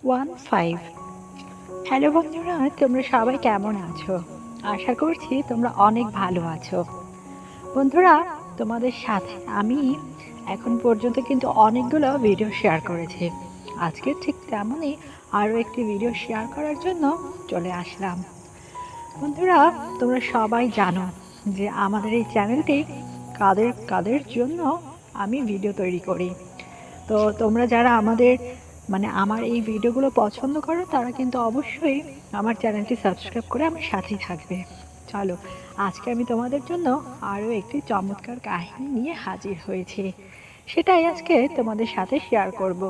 15। Hello বন্ধুরা, তোমরা সবাই কেমন আছো? আশা করছি তোমরা অনেক ভালো আছো। বন্ধুরা, তোমাদের সাথে আমি এখন পর্যন্ত কিন্তু অনেকগুলো ভিডিও শেয়ার করেছি। আজকে ঠিক তেমনই আরও একটি ভিডিও শেয়ার করার জন্য চলে আসলাম। বন্ধুরা, তোমরা সবাই জানো যে আমাদের এই চ্যানেলটি কাদের কাদের জন্য আমি ভিডিও তৈরি করি। তো তোমরা যারা আমার এই ভিডিওগুলো পছন্দ করো তারা কিন্তু অবশ্যই আমার চ্যানেলটি সাবস্ক্রাইব করে আমার সাথেই থাকবে। চলো, আজকে আমি তোমাদের জন্য আরও একটি চমৎকার কাহিনী নিয়ে হাজির হয়েছি, সেটাই আজকে তোমাদের সাথে শেয়ার করব।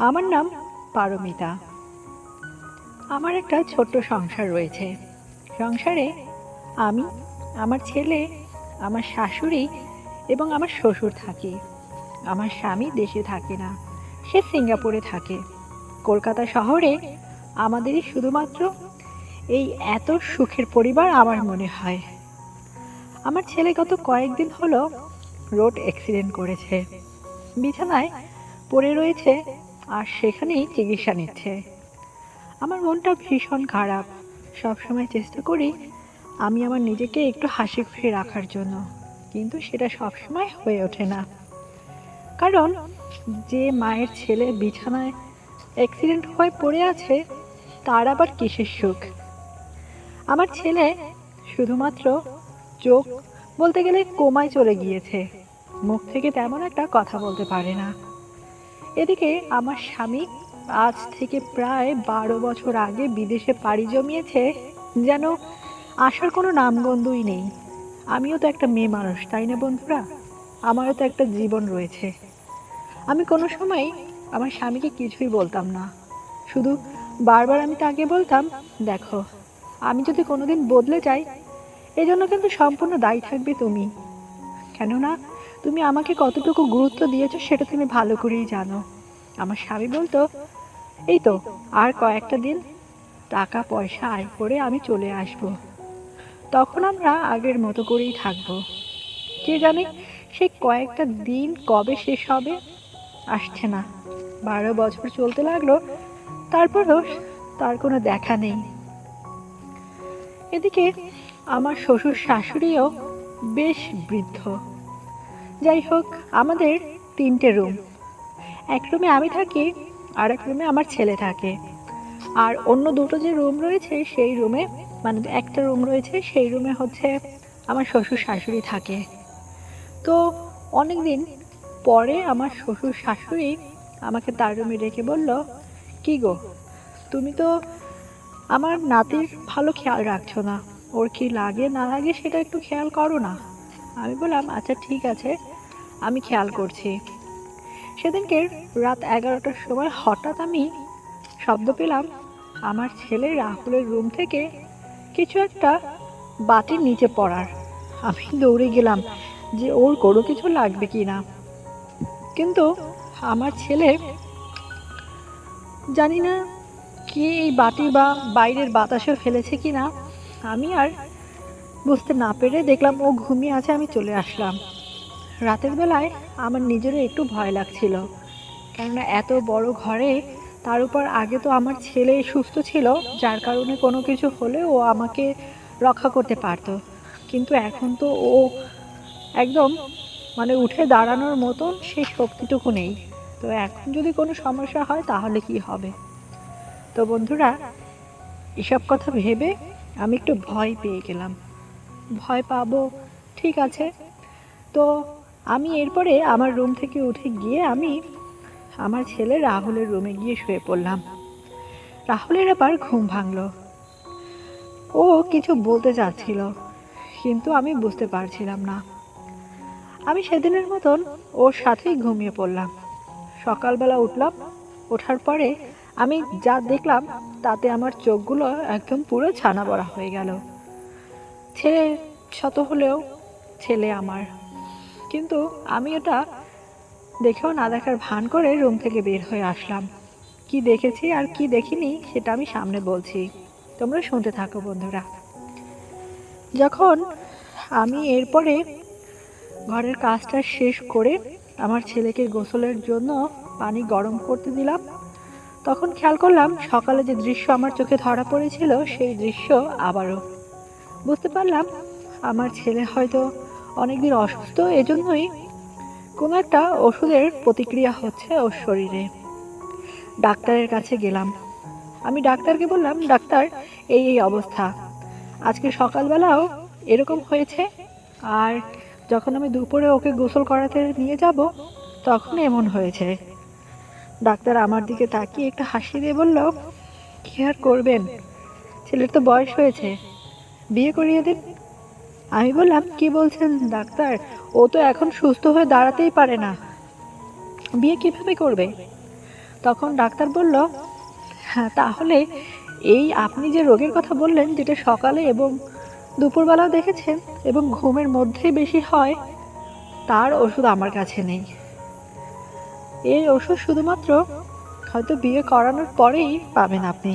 আমার নাম পারমিতা। আমার একটা ছোট্ট সংসার রয়েছে। সংসারে আমি, আমার ছেলে, আমার শাশুড়ি এবং আমার শ্বশুর থাকি। আমার স্বামী দেশে থাকে না, সে সিঙ্গাপুরে থাকে। কলকাতা শহরে আমাদেরই শুধুমাত্র এই এত সুখের পরিবার আমার মনে হয়। আমার ছেলে গত কয়েকদিন হলো রোড অ্যাক্সিডেন্ট করেছে, বিছানায় পড়ে রয়েছে আর সেখানেই চিকিৎসা নিচ্ছে। আমার মনটা ভীষণ খারাপ। সবসময় চেষ্টা করি আমি আমার নিজেকে একটু হাসি খুশি রাখার জন্য, কিন্তু সেটা সবসময় হয়ে ওঠে না। কারণ যে মায়ের ছেলে বিছানায় অ্যাক্সিডেন্ট হয়ে পড়ে আছে তার আবার কিসের সুখ? আমার ছেলে শুধুমাত্র চোখ বলতে গেলে কোমায় চলে গিয়েছে, মুখ থেকে তেমন একটা কথা বলতে পারে না। এদিকে আমার স্বামী আজ থেকে প্রায় 12 বছর আগে বিদেশে পাড়ি জমিয়েছে, যেন আসার কোনো নামগন্ধই নেই। আমিও তো একটা মেয়ে মানুষ, তাই না বন্ধুরা? আমারও তো একটা জীবন রয়েছে। আমি কোনো সময় আমার স্বামীকে কিছুই বলতাম না, শুধু বারবার আমি তাকে বলতাম, দেখো, আমি যদি কোনোদিন বদলে যাই এজন্য কিন্তু সম্পূর্ণ দায়ী থাকবে তুমি। কেননা তুমি আমাকে কতটুকু গুরুত্ব দিয়েছো সেটা তুমি ভালো করেই জানো। আমার স্বামী বলতো, এই তো আর কয়েকটা দিন টাকা পয়সা আয় করে আমি চলে আসব, তখন আমরা আগের মতো করেই থাকবো। কে জানে সেই কয়েকটা দিন কবে শেষ হবে? আসছে না। 12 বছর চলতে লাগলো, তারপরও তার কোনো দেখা নেই। এদিকে আমার শ্বশুর শাশুড়িও বেশ বৃদ্ধ। যাই হোক, আমাদের 3টে রুম। এক রুমে আমি থাকি, আর এক রুমে আমার ছেলে থাকে। আর অন্য দুটো যে রুম রয়েছে সেই রুমে, মানে একটা রুম রয়েছে সেই রুমে হচ্ছে আমার শ্বশুর শাশুড়ি থাকে। তো অনেক দিন পরে আমার শ্বশুর শাশুড়ি আমাকে তার রুমে ডেকে বলল, কি গো, তুমি তো আমার নাতির ভালো খেয়াল রাখছো না, ওর কি লাগে না লাগে সেটা একটু খেয়াল করো না। আমি বললাম, আচ্ছা ঠিক আছে, আমি খেয়াল করছি। সেদিনকে রাত 11টার সময় হঠাৎ আমি শব্দ পেলাম আমার ছেলে রাহুলের রুম থেকে কিছু একটা বাটির নিচে পড়ার। আমি দৌড়ে গেলাম যে ওর কোনো কিছু লাগবে কি না, কিন্তু আমার ছেলে জানি না কি এই বাটি বা বাইরের বাতাসে ফেলেছে কি না, আমি আর বুঝতে না পেরে দেখলাম ও ঘুমিয়ে আছে। আমি চলে আসলাম। রাতের বেলায় আমার নিজেরও একটু ভয় লাগছিল, কেননা এত বড় ঘরে, তার উপর আগে তো আমার ছেলে সুস্থ ছিল, যার কারণে কোনো কিছু হলে ও আমাকে রক্ষা করতে পারতো। কিন্তু এখন তো ও একদম উঠে দাঁড়ানোর মতন সেই শক্তিটুকু নেই। তো এখন যদি কোনো সমস্যা হয় তাহলে কি হবে? তো বন্ধুরা, এসব কথা ভেবে আমি একটু ভয় পেয়ে গেলাম। ভয় পাবো, ঠিক আছে। তো আমি এরপরে আমার রুম থেকে উঠে গিয়ে আমি আমার ছেলে রাহুলের রুমে গিয়ে শুয়ে পড়লাম। রাহুলের আবার ঘুম ভাঙলো। ও কিছু বলতে চাচ্ছিল, কিন্তু আমি বুঝতে পারছিলাম না। আমি সেদিনের মতন ওর সাথেই ঘুমিয়ে পড়লাম। সকালবেলা উঠলাম, ওঠার পরে আমি যা দেখলাম তাতে আমার চোখগুলো একদম পুরো ছানা বড়া হয়ে গেল। ছেলে শত হলেও ছেলে আমার, কিন্তু আমি ওটা দেখেও না দেখার ভান করে রুম থেকে বের হয়ে আসলাম। কি দেখেছি আর কি দেখিনি সেটা আমি সামনে বলছি, তোমরা শুনতে থাকো বন্ধুরা। যখন আমি এরপরে ঘরের কাজটা শেষ করে আমার ছেলেকে গোসলের জন্য পানি গরম করতে দিলাম, তখন খেয়াল করলাম সকালে যে দৃশ্য আমার চোখে ধরা পড়েছিল সেই দৃশ্য আবারও। বুঝতে পারলাম আমার ছেলে হয়তো অনেকদিন অসুস্থ, এজন্যই কোনো একটা ওষুধের প্রতিক্রিয়া হচ্ছে ওর শরীরে। ডাক্তারের কাছে গেলাম। আমি ডাক্তারকে বললাম, ডাক্তার এই এই অবস্থা, আজকে সকালবেলাও এরকম হয়েছে, আর যখন আমি দুপুরে ওকে গোসল করাতে নিয়ে যাব তখন এমন হয়েছে। ডাক্তার আমার দিকে তাকিয়ে একটু হাসি দিয়ে বলল, কি আর করবেন, ছেলের তো বয়স হয়েছে, বিয়ে করিয়ে দিন। আমি বললাম, কি বলছেন ডাক্তার, ও তো এখন সুস্থ হয়ে দাঁড়াতেই পারে না, বিয়ে কিভাবে করবে? তখন ডাক্তার বলল, হ্যাঁ তাহলে এই আপনি যে রোগের কথা বললেন, যেটা সকালে এবং দুপুরবেলাও দেখেছেন এবং ঘুমের মধ্যেই বেশি হয়, তার ওষুধ আমার কাছে নেই। এই ওষুধ শুধুমাত্র হয়তো বিয়ে করানোর পরেই পাবেন আপনি।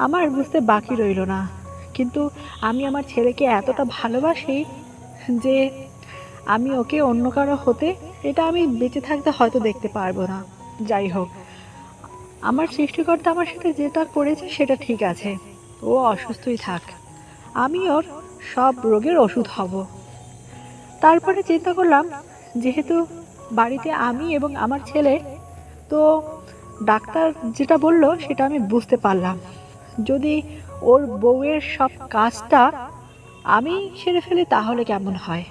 আমার বুঝতে বাকি রইল না, কিন্তু আমি আমার ছেলেকে এতটা ভালোবাসি যে আমি ওকে অন্য কারো হতে, এটা আমি বেঁচে থাকতে হয়তো দেখতে পারবো না। যাই হোক, আমার সৃষ্টিকর্তা আমার সাথে যেটা করেছে সেটা ঠিক আছে, ও অসুস্থই থাক, আমি ওর সব রোগের ওষুধ হব। তারপরে চিন্তা করলাম, যেহেতু বাড়িতে আমি এবং আমার ছেলে, তো ডাক্তার যেটা বলল সেটা আমি বুঝতে পারলাম, যদি ওর বউয়ের সব কাজটা আমি সেরে ফেলি তাহলে কেমন হয়।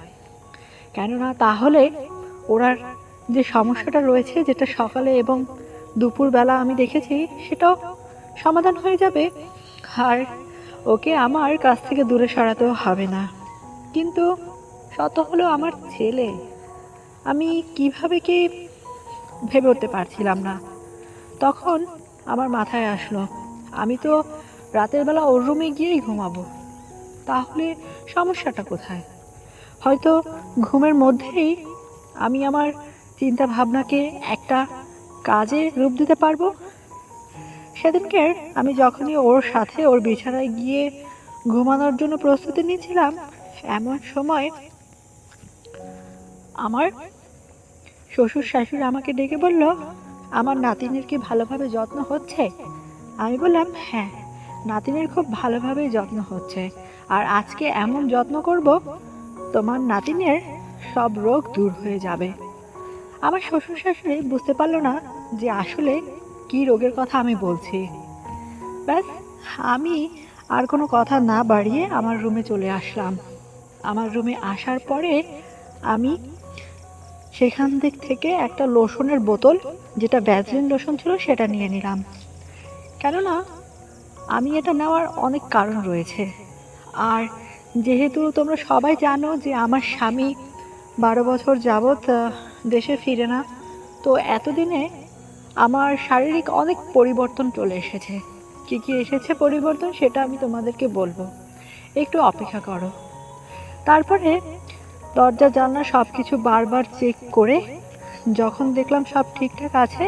কেননা তাহলে ওনার যে সমস্যাটা রয়েছে, যেটা সকালে এবং দুপুরবেলা আমি দেখেছি, সেটাও সমাধান হয়ে যাবে, আর ওকে আমার কাছ থেকে দূরে সরাতেও হবে না। কিন্তু শত হলো আমার ছেলে, আমি কিভাবে কি ভেবে উঠতে পারছিলাম না। তখন আমার মাথায় আসলো, আমি তো রাতের বেলা ওর রুমে গিয়েই ঘুমাবো, তাহলে সমস্যাটা কোথায়? হয়তো ঘুমের মধ্যেই আমি আমার চিন্তা ভাবনাকে একটা কাজে রূপ দিতে পারবো। সেদিনকে আমি যখনই ওর সাথে ওর বিছানায় গিয়ে ঘুমানোর জন্য প্রস্তুতি নিয়েছিলাম, এমন সময় আমার শ্বশুর শাশুড়ি আমাকে ডেকে বলল, আমার নাতিনের কি ভালোভাবে যত্ন হচ্ছে? আমি বললাম, হ্যাঁ, নাতিনের খুব ভালোভাবেই যত্ন হচ্ছে, আর আজকে এমন যত্ন করব তোমার নাতিনের সব রোগ দূর হয়ে যাবে। আমার শ্বশুর শাশুড়ি বুঝতে পারলো না যে আসলে কি রোগের কথা আমি বলছি। ব্যাস, আমি আর কোনো কথা না বাড়িয়ে আমার রুমে চলে আসলাম। আমার রুমে আসার পরে আমি সেখান থেকে একটা লোশনের বোতল, যেটা ভ্যাসলিন লোশন ছিল, সেটা নিয়ে নিলাম। কেননা আমি এটা নেওয়ার অনেক কারণ রয়েছে। আর যেহেতু তোমরা সবাই জানো যে আমার স্বামী 12 বছর যাবৎ দেশে ফিরে না, তো এতদিনে আমার শারীরিক অনেক পরিবর্তন চলে এসেছে। কী কী এসেছে পরিবর্তন সেটা আমি তোমাদেরকে বলবো, একটু অপেক্ষা করো। তারপরে দরজা জানলা সব কিছু বারবার চেক করে যখন দেখলাম সব ঠিকঠাক আছে,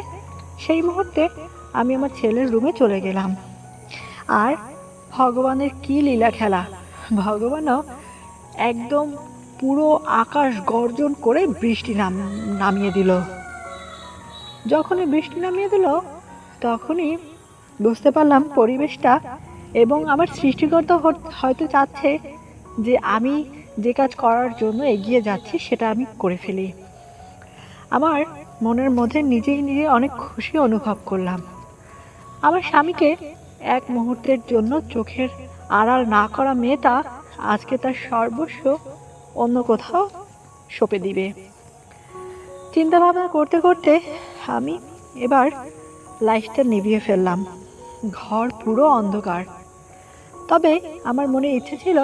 সেই মুহূর্তে আমি আমার ছেলের রুমে চলে গেলাম। আর ভগবানের কি লীলা খেলা, ভগবানও একদম পুরো আকাশ গর্জন করে বৃষ্টি নামিয়ে দিল। যখনই বৃষ্টি নামিয়ে দিল তখনই বুঝতে পারলাম পরিবেশটা, এবং আমার সৃষ্টিকর্তা হয়তো চাচ্ছে যে আমি যে কাজ করার জন্য এগিয়ে যাচ্ছি সেটা আমি করে ফেলি। আমার মনের মধ্যে নিজেই নিজে অনেক খুশি অনুভব করলাম। আমার স্বামীকে এক মুহূর্তের জন্য চোখের আড়াল না করা মেয়েটা আজকে তার সর্বস্ব অন্য কোথাও সঁপে দিবে। চিন্তা ভাবনা করতে করতে আমি এবার লাইটটা নিভিয়ে ফেললাম। ঘর পুরো অন্ধকার, তবে আমার মনে ইচ্ছে ছিল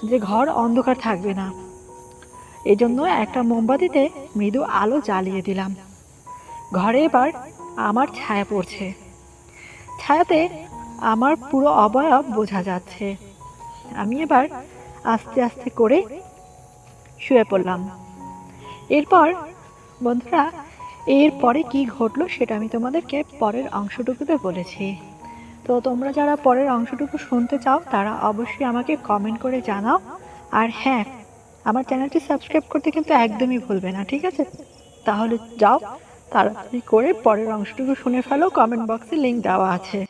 যে ঘর অন্ধকার থাকবে না, এজন্য একটা মোমবাতিতে মৃদু আলো জ্বালিয়ে দিলাম। ঘরে এবার আমার ছায়া পড়ছে, ছায়াতে আমার পুরো অবয়ব বোঝা যাচ্ছে। আমি এবার আস্তে আস্তে করে শুয়ে পড়লাম। এরপর বন্ধুরা, এরপরে কি ঘটলো সেটা আমি তোমাদেরকে পরের অংশটুকুতে বলেছি। তো তোমরা যারা পরের অংশটুকু শুনতে চাও তারা অবশ্যই আমাকে কমেন্ট করে জানাও। আর হ্যাঁ, আমার চ্যানেলটি সাবস্ক্রাইব করতে কিন্তু একদমই ভুলবে না, ঠিক আছে? তাহলে যাও, তাড়াতাড়ি করে পরের অংশটুকু শুনে ফেলো, কমেন্ট বক্সে লিংক দেওয়া আছে।